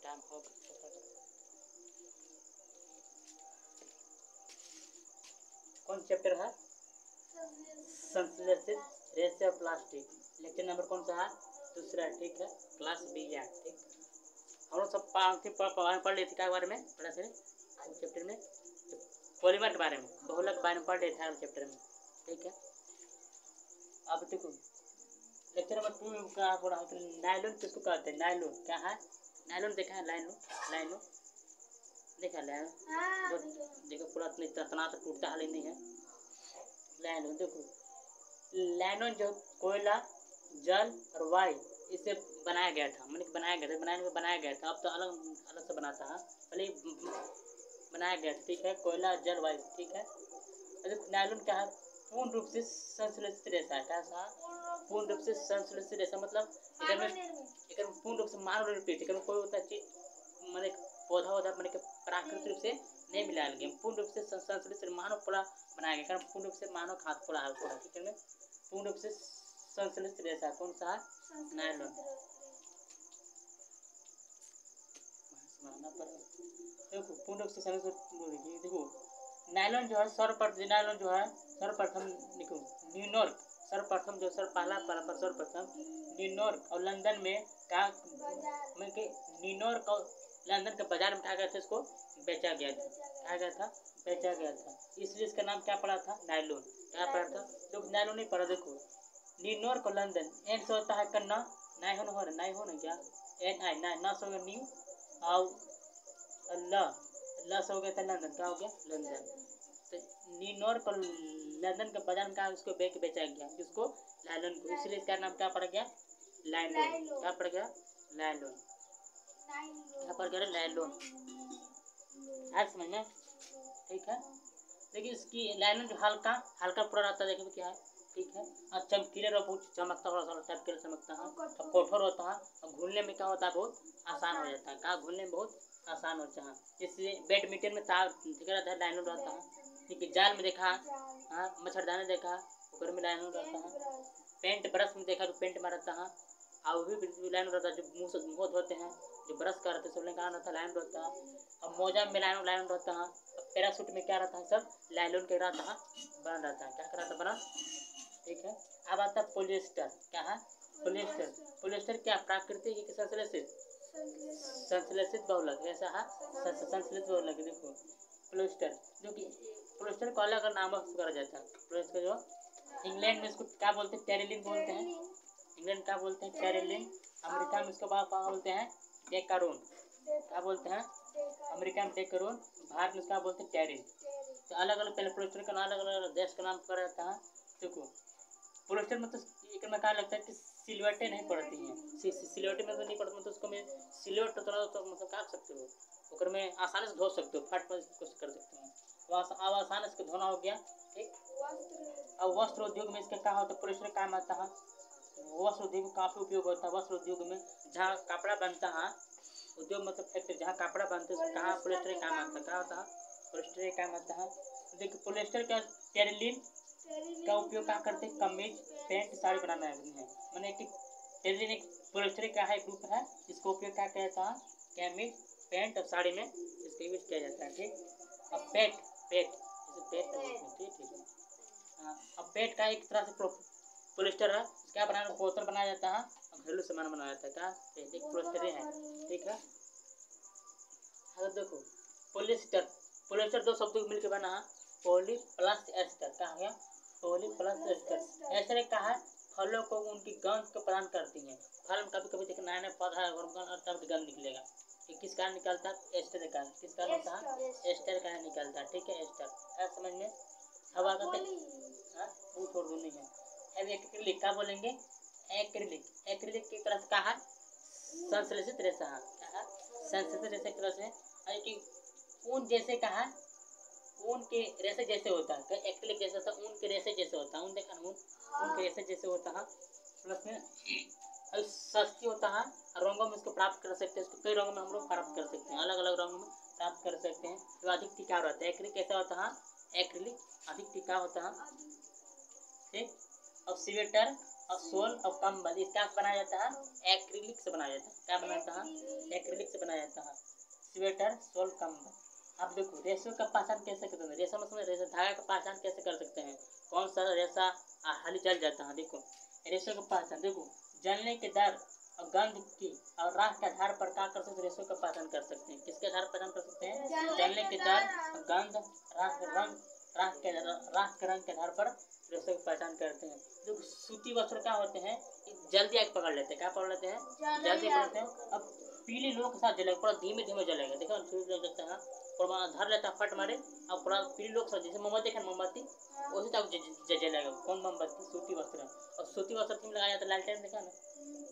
Time हो गया। कौन चैप्टर है? संश्लेषित रेशे प्लास्टिक। लेक्चर नंबर कौन सा है? दूसरा। ठीक है, क्लास बी है। ठीक, हम लोग सब पढ़ लेते क्या बारे में पढ़ा से चैप्टर में? पॉलीमर के बारे में, बहुलक के बारे में पढ़ लेते हैं चैप्टर में। ठीक है, अब देखो लेक्चर नंबर 2 का पढ़ा है। नायलॉन किसको कहते हैं? नायलॉन क्या है? नायलॉन देखा है? नायलॉन देखा? नायलॉन देखो पूरा इतना तो टूटता हाल ही नहीं है। नायलॉन देखो, नायलॉन जो कोयला, जल और वायु इससे बनाया गया था। मैंने बनाया गया था। अब तो अलग अलग से बनाता है, पहले बनाया गया था। ठीक है, कोयला, जल, वायु। ठीक है, नायलॉन क्या है? पूर्ण रूप से संश्लेषित रेशा है। कैसा? पूर्ण रूप से संश्लेषित रेशा मतलब पूर्ण रूप से मानव निर्मित कोई होता चीज मैंने पौधा होता मैंने प्राकृतिक रूप से नहीं मिलाया गया। पूर्ण रूप से संश्लेषित मानव पूरा बनाया गया, कारण पूर्ण रूप से मानव खाद पूरा है पूरा। ठीक है, पूर्ण रूप से संश्लेषित रेशा कौन सा? नायलॉन। देखो पूर्ण रूप से संश्लेषित, देखो नायलॉन जो है नायलॉन जो है सर्वप्रथम देखो न्यूयॉर्क, सर्वप्रथम जो सर्वप्रथम न्यूयॉर्क और लंदन में न्यूयॉर्क और लंदन के बाजार में क्या गया था? इसको बेचा गया था। क्या गया था? बेचा गया था। इसलिए इसका नाम क्या पड़ा था? नायलॉन। क्या पड़ा था? तो नायलॉन नहीं पड़ा। देखो न्यूयॉर्क और लंदन, एन से होता है कन्ना, नायलॉन हो रहा, नायलॉन है क्या? एन आई ना से हो गया न्यू, और अल्लाह से हो गया था लंदन। क्या हो गया? लंदन। तो न्यूयॉर्क और लंदन के बाजार में उसको बेचा गया, जिसको नायलॉन को। इसलिए इसका नाम क्या पड़ गया? नायलॉन। क्या पड़ गया? नायलॉन। क्या पड़ गया? नायलॉन। आज समझ में? ठीक है, देखिए इसकी नायलॉन जो हल्का हल्का पूरा रहता है। देखिए क्या है? ठीक है, और चमकीले और बहुत चमकता हुआ चमकीला चमकता है, तो कठोर होता है और घूलने में क्या होता है? बहुत आसान हो जाता है। क्या? घूलने में बहुत आसान होता है। इसलिए बैडमिंटन में तार ठीक रहता है, नायलॉन रहता है। ठीक है, जाल में देखा, हाँ मच्छरदानी देखा, ऊपर में नायलॉन रहता है। पेंट ब्रश में देखा तो पेंट में रहता है, और भी नायलॉन रहता है। जो मुँह से मुँह धोते हैं, जो ब्रश करते हैं, सब में क्या रहता है? नायलॉन रहता है। और मोजा में नायलॉन रहता है। पैराशूट में क्या रहता है? सब नायलॉन के रहता है, बना रहता है। क्या रहता है? बना। ठीक है, अब आता है पॉलिएस्टर। क्या है? पॉलिएस्टर। पॉलिएस्टर क्या? प्राकृतिक संश्लेषित बहुलक ऐसा है, संश्लेषित बहुलक। देखो पॉलिएस्टर जो कि पॉलिएस्टर को अलग नाम से करा जाता है। पॉलिएस्टर जो इंग्लैंड में इसको क्या बोलते हैं? टेरिलिन बोलते हैं। इंग्लैंड क्या बोलते हैं? टेरिलिन। अमेरिका में इसको क्या बोलते हैं? डेकारोन। क्या बोलते हैं? अमेरिका में डेकारोन, भारत में इसका बोलते हैं टेरिन। तो अलग अलग पहले पॉलिएस्टर का अलग अलग देश का नाम करा जाता है। देखो पॉलिएस्टर में तो एक में क्या लगता है कि सिलवटें नहीं पड़ती हैं। सिलवटें में तो नहीं पड़ती, मतलब उसको में सिलवट तो मतलब काट सकते हो, उकर में आसानी से धो सकते हो, फट कोशिश कर सकते हो। अब आसान इसको धोना हो गया। ठीक, अब वस्त्र उद्योग में इसका क्या होता है? पॉलिएस्टर काम आता है। वस्त्र उद्योग में काफ़ी उपयोग होता है। वस्त्र उद्योग में जहाँ कपड़ा बनता है, उद्योग मतलब फैक्ट्री जहाँ कपड़ा बनते हैं, कहाँ पॉलिएस्टर काम आता है? क्या होता है? पॉलिएस्टर काम आता है। देखिए पॉलिएस्टर का टेरिलिन का उपयोग क्या करते हैं? कमीज, पैंट, साड़ी बनाना है। मैंने कि टेरिलिन एक पॉलिएस्टर का है ग्रुप है, इसका उपयोग क्या किया जाता है? कमीज, पैंट और साड़ी में इसका यूज किया जाता है। ठीक, अब पेट जैसे पेट ठीक है, हाँ अब पेट का एक तरह से पॉलिएस्टर है। क्या बनाना? बोतल बनाया जाता है और घरेलू सामान बनाया जाता है। क्या? एक पॉलिएस्टर है। ठीक है, अगर देखो पॉलिएस्टर दो शब्दों मिलकर बना है, पॉली प्लस एस्टर। क्या है? Poly plus ester. एस्टर क्या है? फलों को उनकी गंध को प्रदान करती हैं। फल में कभी कभी देखो नया नया पौधा है और गंध निकलेगा, ये किस कारण निकलता है? एस्टर का। किस कारण होता है? एस्टर का निकलता है। ठीक है, एस्टर है समझ में? अब आगे वो छोड़ दो नहीं है। अब एक्रिलिक क्या बोलेंगे? एक्रिलिक की तरह से क्या है? संश्लेषित रेशा है। क्या है? संश्लेषित रेशा की तरह से कि ऊन जैसे कहा, ऊन के रेशे जैसे होता है। एक्रिलिक जैसा था, ऊन के रेशे जैसे होता है। ऊन देखा ना, ऊन के रेशे जैसे होता है। प्लस में सस्ती होता है, रंगों में इसको प्राप्त कर सकते हैं। इसको कई रंगों में हम लोग प्राप्त कर सकते हैं, अलग अलग रंगों में प्राप्त कर सकते हैं। तो अधिक टिकाऊ रहता है। एक्रिलिक कैसा होता है? एक्रिलिक अधिक टिकाऊ होता है। ठीक, अब स्वेटर और सोल और कंबल इसका बनाया जाता है एक्रिलिक से बनाया जाता है। क्या बनाता है? एक्रिलिक से बनाया जाता है। स्वेटर, सोल, कंबल। अब देखो रेशो का पहचान कैसे करते हैं? रेशा मतलब रेशा धागा का पहचान कैसे कर सकते हैं? कौन सा रेशा हाली जल जाता है? देखो रेशो का पहचान देखो, जलने के दर और गंध की और राख के आधार पर क्या कर सकते हैं? रेशो का पहचान कर सकते हैं। किसके आधार पर पहचान कर सकते हैं? जलने के दर, गंध, राख के रंग के आधार पर रेशो की पहचान करते हैं। जो सूती वस्त्र क्या होते हैं? जल्दी आग पकड़ लेते हैं। क्या पकड़ लेते हैं? जल्दी पकड़ते हैं। अब पीली लोग के साथ जलेगा, पूरा धीमे धीमे जलेगा। देखो लग जाता है, पूरा धर लेता है फट मारे, अब पूरा पीली लोग के साथ जैसे मोमबत्ती देखा मोमबत्ती उसी तक जलेगा। कौन मोमबत्ती? सूती वस्त्र। और सूती वस्त्र क्यों लगाया जाता है? लालटेन देखा ना,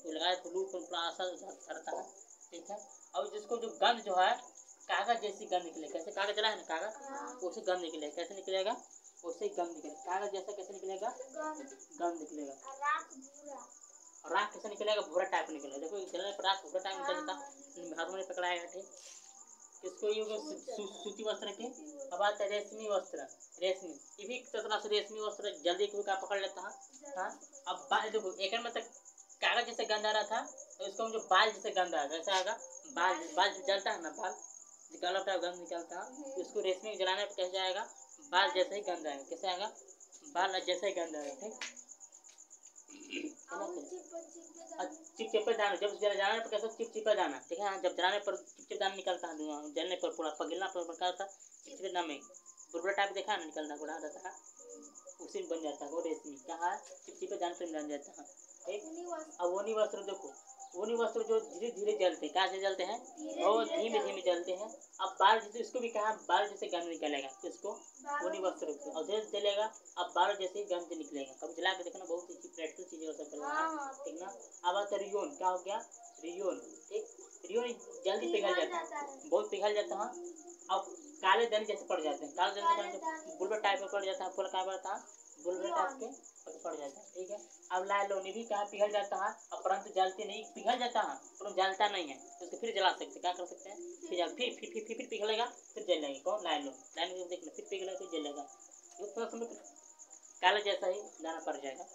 तो लगाया तो लू पूरा असर करता है। ठीक है। अब जिसको जो गंध जो है कागज जैसी गंध निकले, कैसे कागज जला है ना कागज, उसे गंध निकलेगा। कैसे निकलेगा? उससे गंध निकलेगा। कागज जैसा कैसे निकलेगा? गंध निकलेगा। राख कैसे निकलेगा? भूरा टाइप निकलेगा। देखो जलने पर राख भूरा टाइप निकल जाता, हाथ में पकड़ाएगा। ठीक, किसको ये सूती वस्त्र के। अब आता है रेशमी वस्त्र। रेशमी ये भी तरह से रेशमी वस्त्र जल्दी क्यों का पकड़ लेता है। हाँ, अब बाल देखो एक में तक कागज जैसे गंध आ रहा था, तो इसको हम जो बाल जैसे गंध आएगा, कैसा आएगा? बाल जलता है ना, बाल निकाला होता है, गंध निकलता है, उसको रेशमी जलाने पर कैसे आएगा? बाल जैसे ही गंध आएगा। कैसे आएगा? बाल जैसे ही गंध आएगा। ठीक, चिपचिपे दाना जब जलाने पर कैसे चिपचिपे दाना, ठीक है, जब जलाने पर चिपचिपे दाना निकलता है, जलने पर पूरा पगलना पर क्या होता है? चिपचिपे दाना में बुलबुला टाइप देखा ना निकलना बुढ़ा रहता है, उसी में बन जाता है वो रेशमी। क्या है? चिपचिपे दाना से बन जाता है। ठीक, अब ऊनी वस्त्र देखो, ऊनी वस्त्र जो धीरे धीरे जलते हैं, कैसे जलते हैं? बहुत धीमे धीमे जलते हैं। अब बाल जैसे इसको भी कहा बाल जैसे गंध निकलेगा, इसको ऊनी वस्त्र और जैसे जलेगा, अब बाल जैसे गंध निकलेगा। कभी जला के देखना, बहुत ही प्रैक्टिकल चीजें हो सकता है। ठीक ना। अब आता है रियोन। क्या हो गया? रियोन। ठीक, रियोन जल्दी पिघल जाता है, बहुत पिघल जाता है। अब काले दन जैसे पड़ जाते हैं, काले दन बुलबुला टाइप में पड़ जाता है, पूरा क्या पड़ता है? बुलबुला टाइप के पड़ जाता है। ठीक है। अब लाइलोनी भी कहा पिघल जाता है, और परंतु जलते नहीं, पिघल जाता है परंतु जलता नहीं है, तो उसको फिर जला सकते। क्या कर सकते हैं? फिर पिघलेगा, फिर जलेगा। कौन? लाइलोन। लाइलोन देख लो, फिर पिघलेगा, फिर जलेगा। काला जैसा ही दाना पड़ जाएगा।